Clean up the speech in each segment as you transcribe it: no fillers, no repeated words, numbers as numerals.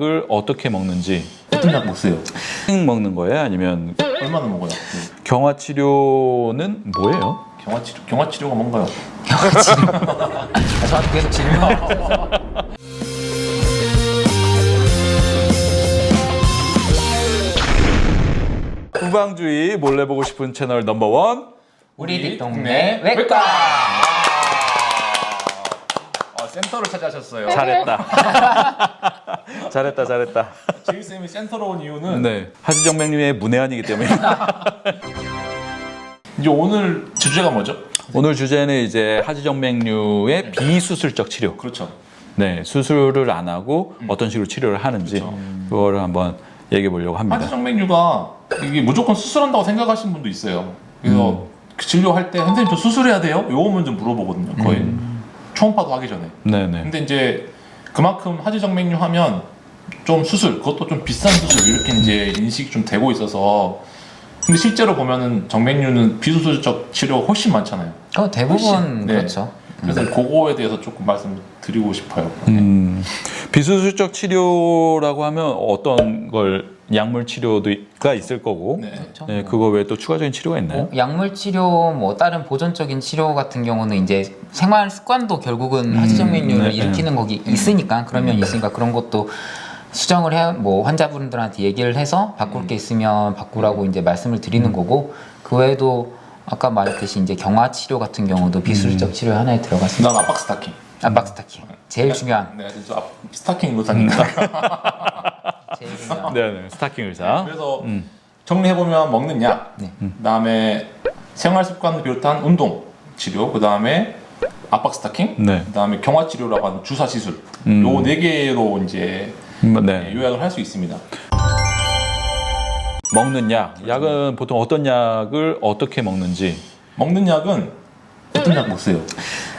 을 어떻게 먹는지. 어떤 약 먹으세요? 먹는 거예요? 아니면 얼마나 먹어요? 경화 치료는 뭐예요? 경화 치료가 뭔가요? 저한테 계속 질문. 후방주의 몰래 보고 싶은 채널 넘버원. 우리 뒷동네 외과. 센터를 차지하셨어요. 잘했다. 잘했다. 지휘쌤이 센터로 온 이유는 네, 하지정맥류의 문외한이기 때문에. 이제 오늘 주제가 뭐죠? 오늘 주제는 이제 하지정맥류의 비수술적 치료. 그렇죠. 네, 수술을 안 하고 어떤 식으로 치료를 하는지 그거를 한번 얘기해 보려고 합니다. 하지정맥류가 이게 무조건 수술한다고 생각하시는 분도 있어요. 그래서 그 진료할 때 선생님 저 수술해야 돼요? 요거 먼저 물어보거든요. 거의 초음파도 하기 전에. 네네. 근데 이제 그만큼 하지정맥류 하면 좀 수술, 그것도 좀 비싼 수술 이렇게 이제 인식이 좀 되고 있어서. 근데 실제로 보면은 정맥류는 비수술적 치료가 훨씬 많잖아요. 대부분 네. 그렇죠. 그래서 그거에 대해서 조금 말씀드리고 싶어요. 비수술적 치료라고 하면 어떤 걸 약물 치료가 있을 거고, 네. 그렇죠. 네, 그거 외에 또 추가적인 치료가 있나요? 약물 치료, 뭐 다른 보존적인 치료 같은 경우는 이제 생활 습관도 결국은 하지정맥류를 네, 일으키는 거기 있으니까 그런 면이 있으니까 그런 것도 수정을 해, 뭐 환자분들한테 얘기를 해서 바꿀 게 있으면 바꾸라고 이제 말씀을 드리는 거고, 그 외에도 아까 말했듯이 이제 경화 치료 같은 경우도 비수술적 치료 하나에 들어갔습니다. 그다음 압박 스타킹. 압박 스타킹 제일 중요한. 네, 그래서 스타킹 의사입니다. 제일 중요한. 네, 스타킹 의사. 그래서 정리해 보면 먹는 약, 네. 그다음에 생활 습관을 비롯한 운동 치료, 그다음에 압박 스타킹, 네. 그다음에 경화 치료라고 하는 주사 시술. 요 네 개로 이제 네. 요약을 할 수 있습니다. 먹는 약. 약은 보통 어떤 약을 어떻게 먹는지. 먹는 약은 어떤 약 먹으세요?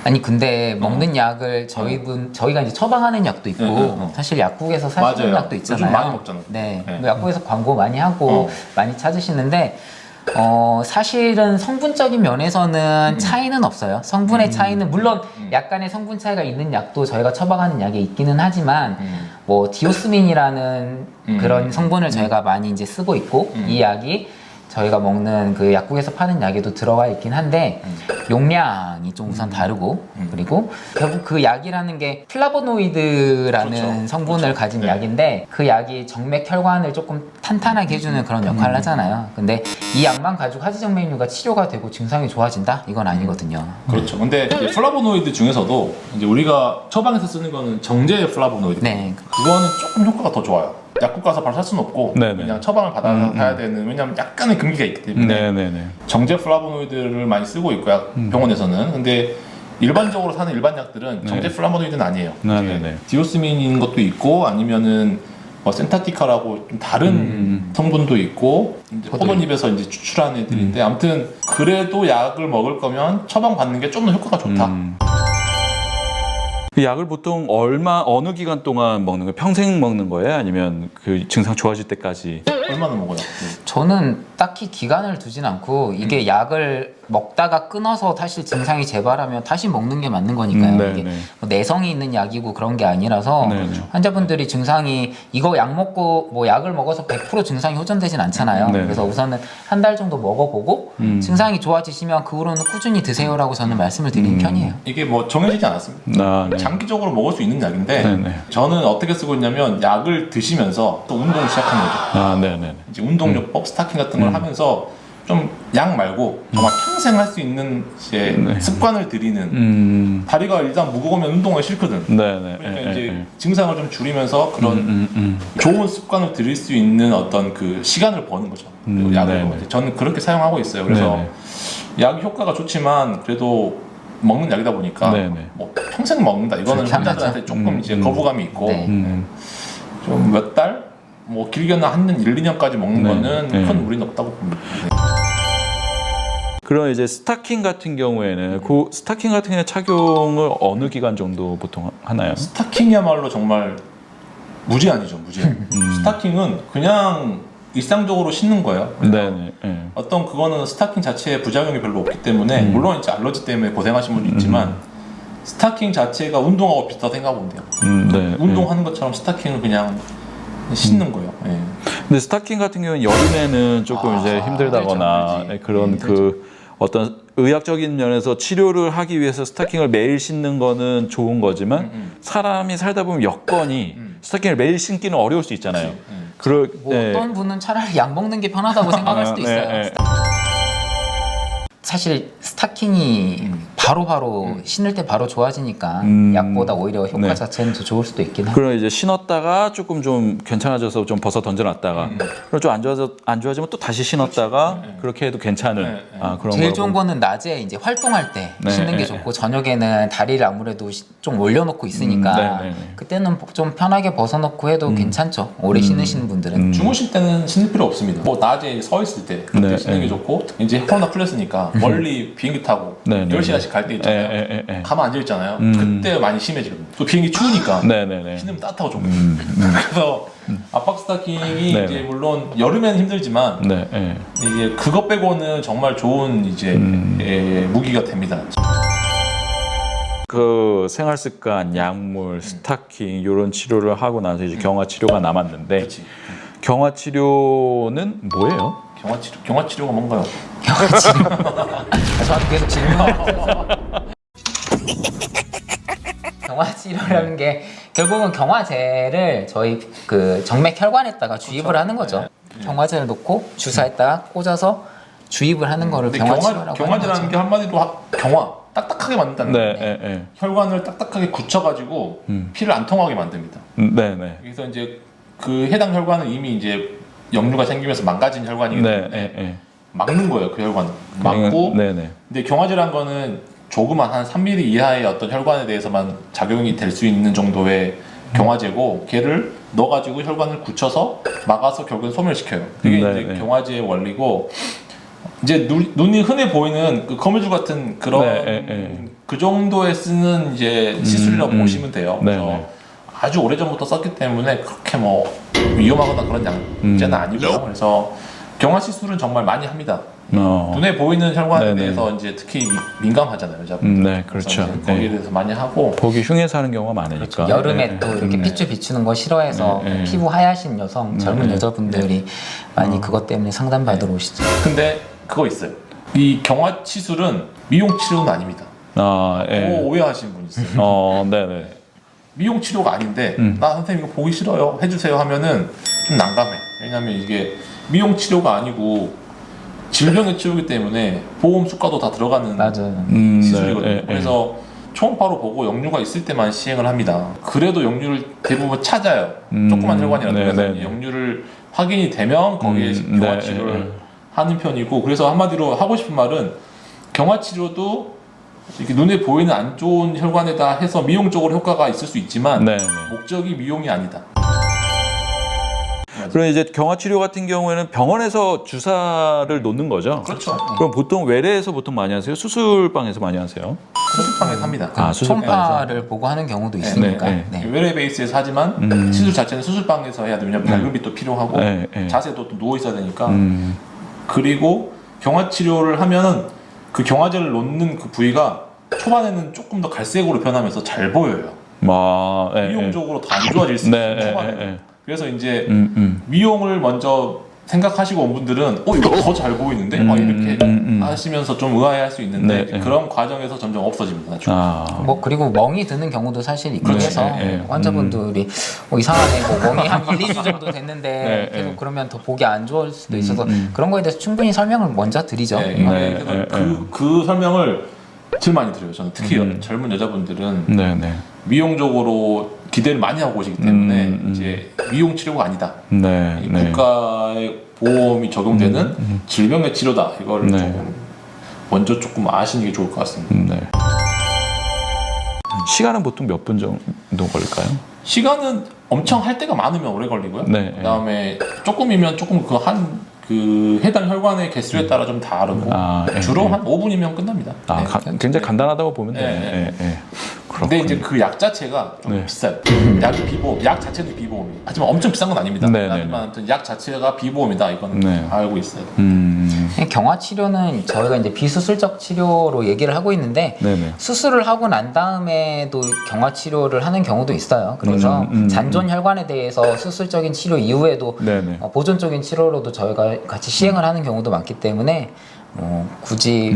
아니 근데 먹는 약을 저희가 이제 처방하는 약도 있고 사실 약국에서 사시는 맞아요. 약도 있잖아요. 요즘 많이 먹잖아요. 네. 네. 뭐 약국에서 광고 많이 하고 많이 찾으시는데 사실은 성분적인 면에서는 차이는 없어요. 성분의 차이는 물론 약간의 성분 차이가 있는 약도 저희가 처방하는 약에 있기는 하지만 뭐 디오스민이라는 그런 성분을 저희가 많이 이제 쓰고 있고 이 약이 저희가 먹는 그 약국에서 파는 약에도 들어가 있긴 한데 용량이 좀 우선 다르고 그리고 결국 그 약이라는 게 플라보노이드라는 그렇죠. 성분을 그렇죠. 가진 네. 약인데 그 약이 정맥 혈관을 조금 탄탄하게 해주는 그런 역할을 하잖아요. 근데 이 약만 가지고 하지정맥류가 치료가 되고 증상이 좋아진다? 이건 아니거든요. 그렇죠. 근데 이제 플라보노이드 중에서도 이제 우리가 처방에서 쓰는 거는 정제 플라보노이드. 네. 그거는 조금 효과가 더 좋아요. 약국 가서 바로 살 수는 없고 네네. 그냥 처방을 받아서 사야 되는, 왜냐면 약간의 금기가 있기 때문에 네네네. 정제 플라보노이드를 많이 쓰고 있고요. 병원에서는. 근데 일반적으로 사는 일반 약들은 정제 플라보노이드는 아니에요. 네네네. 이제 디오스민인 것도 있고 아니면은 뭐 센타티카라고 좀 다른 성분도 있고 이제 포도잎에서 이제 추출한 애들인데 아무튼 그래도 약을 먹을 거면 처방 받는 게 좀 더 효과가 좋다. 그 약을 보통 어느 기간 동안 먹는 거예요? 평생 먹는 거예요? 아니면 그 증상 좋아질 때까지? 얼마나 먹어요? 저는 딱히 기간을 두진 않고 이게 약을 먹다가 끊어서 사실 증상이 재발하면 다시 먹는 게 맞는 거니까요. 네, 이게 네. 뭐 내성이 있는 약이고 그런 게 아니라서 네, 네. 환자분들이 증상이 이거 약 먹고 뭐 약을 먹어서 100% 증상이 호전되진 않잖아요. 네. 그래서 우선은 한 달 정도 먹어보고 증상이 좋아지시면 그 후로는 꾸준히 드세요라고 저는 말씀을 드리는 편이에요. 이게 뭐 정해지지 않았습니다. 아, 네. 장기적으로 먹을 수 있는 약인데 네네. 저는 어떻게 쓰고 있냐면 약을 드시면서 또 운동을 시작하는 거죠. 아, 네네네. 이제 운동요법 스타킹 같은 걸 하면서 좀 약 말고 정말 평생 할 수 있는 이제 네. 습관을 들이는 다리가 일단 무거우면 운동하기 싫거든. 네네. 그러니까 이제 증상을 좀 줄이면서 그런 좋은 습관을 들일 수 있는 어떤 그 시간을 버는 거죠. 그 약을. 네네. 저는 그렇게 사용하고 있어요. 그래서 네네. 약 효과가 좋지만 그래도 먹는 약이다 보니까 네네. 뭐 평생 먹는다 이거는 불편하죠. 환자들한테 조금 이제 거부감이 있고 네. 좀 몇 달? 뭐 길게는 한 1, 2년까지 먹는 네. 거는 네. 큰 무리는 없다고 봅니다. 네. 그럼 이제 스타킹 같은 경우에는 그 스타킹 같은 경우에 착용을 어느 기간 정도 보통 하나요? 스타킹이야말로 정말 무제한이죠, 무제한. 스타킹은 그냥 일상적으로 신는 거예요. 네네. 네. 어떤 그거는 스타킹 자체에 부작용이 별로 없기 때문에 물론 이제 알러지 때문에 고생하신 분도 있지만 스타킹 자체가 운동하고 비슷하다 생각하면 돼요. 네. 운동하는 것처럼 스타킹을 그냥 씻는 거예요. 예. 근데 스타킹 같은 경우는 여름에는 조금 이제 힘들다거나 힘들죠. 그런 그 어떤 의학적인 면에서 치료를 하기 위해서 스타킹을 매일 신는 거는 좋은 거지만 사람이 살다 보면 여건이 스타킹을 매일 신기는 어려울 수 있잖아요. 그럴 뭐 어떤 분은 차라리 약 먹는 게 편하다고 생각할 수도 있어요. 사실 스타킹이 바로바로 신을 때 바로 좋아지니까 약보다 오히려 효과 네. 자체는 더 좋을 수도 있긴 해요. 그럼 이제 신었다가 조금 좀 괜찮아져서 좀 벗어 던져놨다가 그럼 좀 안 좋아지면 또 다시 신었다가 그렇게 해도 괜찮은 그런 제일 거고. 좋은 거는 낮에 이제 활동할 때 네, 신는 게 네, 좋고 저녁에는 다리를 아무래도 좀 올려놓고 있으니까 네, 네. 그때는 좀 편하게 벗어놓고 해도 괜찮죠. 오래 신으시는 분들은. 주무실 때는 신을 필요 없습니다. 뭐 낮에 서 있을 때 그때 네, 신는 게 네. 좋고 이제 코로나 풀렸으니까 멀리 비행기 타고 네, 네, 10시간씩 갈 때 있잖아요. 가만 앉아 있잖아요. 그때 많이 심해지거든요. 또 비행기 추우니까 네네네. 신으면 따뜻하고 좋고 그래서 압박 스타킹이 네, 이제 네. 물론 여름에는 힘들지만 네, 네. 이게 그것 빼고는 정말 좋은 이제 무기가 됩니다. 그 생활 습관, 약물, 스타킹 이런 치료를 하고 나서 이제 경화 치료가 남았는데 그렇지. 경화 치료는 뭐예요? 경화 치료가 뭔가요? 저한테 계속 질문하셔서 경화 치료라는 게 결국은 경화제를 저희 그 정맥 혈관에다가 주입을 하는 거죠. 경화제를 놓고 주사에다가 꽂아서 주입을 하는 거를 근데 경화 치료라고 하는 경화제라는 거죠. 게 한마디로 경화 딱딱하게 만든다는 네, 거예요. 네, 네. 혈관을 딱딱하게 굳혀가지고 피를 안 통하게 만듭니다. 네, 네. 그래서 이제 그 해당 혈관은 이미 이제 역류가 생기면서 망가진 혈관이기 네, 때문에 네, 네. 막는 거예요. 그 혈관 막고. 네, 네. 근데 경화제란 거는 조그만 한 3mm 이하의 어떤 혈관에 대해서만 작용이 될 수 있는 정도의 경화제고 걔를 넣어가지고 혈관을 굳혀서 막아서 결국은 소멸시켜요. 그게 네, 이제 네. 경화제의 원리고 이제 눈이 흔해 보이는 그 거미줄 같은 그런 네, 네. 그 정도에 쓰는 이제 시술이라고 보시면 돼요. 네, 그래서 네. 아주 오래전부터 썼기 때문에 그렇게 뭐 위험하거나 그런 양제는 아니고요. 그래서 경화 시술은 정말 많이 합니다. 눈에 보이는 혈관에 네네. 대해서 이제 특히 민감하잖아요, 여자분들. 네, 그렇죠. 그래서 이제 거기에 네. 대해서 많이 하고 보기 흉해서 하는 경우가 많으니까. 여름에 네, 또 네. 이렇게 핏줄 비추는 거 싫어해서 네, 네. 피부 하얗신 여성, 젊은 네. 여자분들이 많이 그것 때문에 상담받으러 오시죠. 근데 그거 있어요. 이 경화 시술은 미용 치료는 아닙니다. 예. 오해하시는 분 있어요. 네, 네. 미용 치료가 아닌데 나 선생님 이거 보기 싫어요 해주세요 하면은 좀 난감해. 왜냐면 이게 미용 치료가 아니고 질병의 치료이기 때문에 보험 수가도 다 들어가는 맞아요. 시술이거든요. 네, 네, 그래서 초음파로 보고 역류가 있을 때만 시행을 합니다. 그래도 역류를 대부분 찾아요. 조그만 혈관이라도. 네, 그래서 네, 네. 역류를 확인이 되면 거기에 경화 네, 치료를 네. 하는 편이고, 그래서 한마디로 하고 싶은 말은 경화 치료도 이렇게 눈에 보이는 안 좋은 혈관에다 해서 미용적으로 효과가 있을 수 있지만 네, 네. 목적이 미용이 아니다. 그럼 이제 경화 치료 같은 경우에는 병원에서 주사를 놓는 거죠? 그렇죠. 그럼 보통 외래에서 보통 많이 하세요? 수술방에서 많이 하세요? 수술방에서 합니다. 수술방에서. 초음파를 보고 하는 경우도 있으니까. 네, 네. 외래 베이스에서 하지만 시술 자체는 수술방에서 해야 돼요. 왜냐면 발급이 또 필요하고 네, 네. 자세도 또 누워 있어야 되니까. 그리고 경화 치료를 하면은 그 경화제를 놓는 그 부위가 초반에는 조금 더 갈색으로 변하면서 잘 보여요. 네, 미용적으로 더 안 좋아질 수 있어요. 초반에는. 그래서 이제 미용을 먼저 생각하시고 온 분들은 이거 더 잘 보이는데? 막 이렇게 하시면서 좀 의아해할 수 있는데 네, 네. 그런 과정에서 점점 없어집니다. 나중에. 뭐 그리고 멍이 드는 경우도 사실 있고 그렇지. 해서 네, 네. 환자분들이 이상하네, 뭐 멍이 한 1, 2주 정도 됐는데 네, 계속 네. 그러면 더 보기 안 좋을 수도 있어서 그런 거에 대해서 충분히 설명을 먼저 드리죠. 네, 네, 그래서 네, 그 설명을 제일 많이 드려요. 저는 특히 젊은 여자분들은 네, 네. 미용적으로 기대를 많이 하고 오시기 때문에 이제 미용 치료가 아니다. 네, 이 네. 국가의 보험이 적용되는 질병의 치료다. 이거를 네. 조금 먼저 조금 아시는 게 좋을 것 같습니다. 네. 시간은 보통 몇 분 정도 걸릴까요? 시간은 엄청 할 때가 많으면 오래 걸리고요. 네. 그다음에 조금이면 조금 그 해당 혈관의 개수에 따라 좀 다르고 예, 주로 예. 한 5분이면 끝납니다. 네. 굉장히 간단하다고 보면 돼요. 네, 예. 근데 이제 그 약 자체가 좀 네. 비싸요. 약이 비보험, 약 자체는 비보험이에요. 하지만 엄청 비싼 건 아닙니다. 네, 네, 하지만 아무튼 약 자체가 비보험이다. 이거는 네. 알고 있어요. 경화 치료는 저희가 이제 비수술적 치료로 얘기를 하고 있는데 네네. 수술을 하고 난 다음에도 경화 치료를 하는 경우도 있어요. 그래서 잔존 혈관에 대해서 수술적인 치료 이후에도 네네. 보존적인 치료로도 저희가 같이 시행을 하는 경우도 많기 때문에 굳이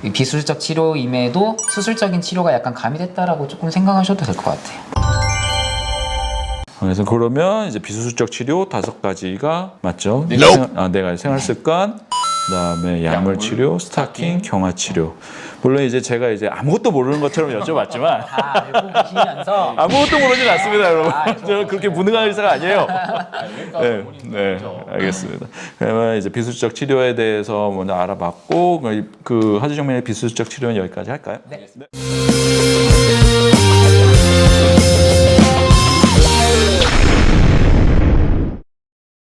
이 비수술적 치료임에도 수술적인 치료가 약간 가미됐다라고 조금 생각하셔도 될 것 같아요. 그래서 그러면 이제 비수술적 치료 5가지가 맞죠? 네. 네 가지 생활 습관, 그다음에 약물 치료, 스타킹, 경화 치료. 물론 이제 제가 이제 아무것도 모르는 것처럼 여쭤봤지만 다 알고 계시면서 아무것도 모르진 않습니다, 여러분. 아, 저는 그렇게 무능한 의사가 아니에요. 외과 네, 전문의죠. 네, 알겠습니다. 그러면 이제 비수술적 치료에 대해서 먼저 알아봤고, 그 하주정면의 비수술적 치료는 여기까지 할까요? 네. 네.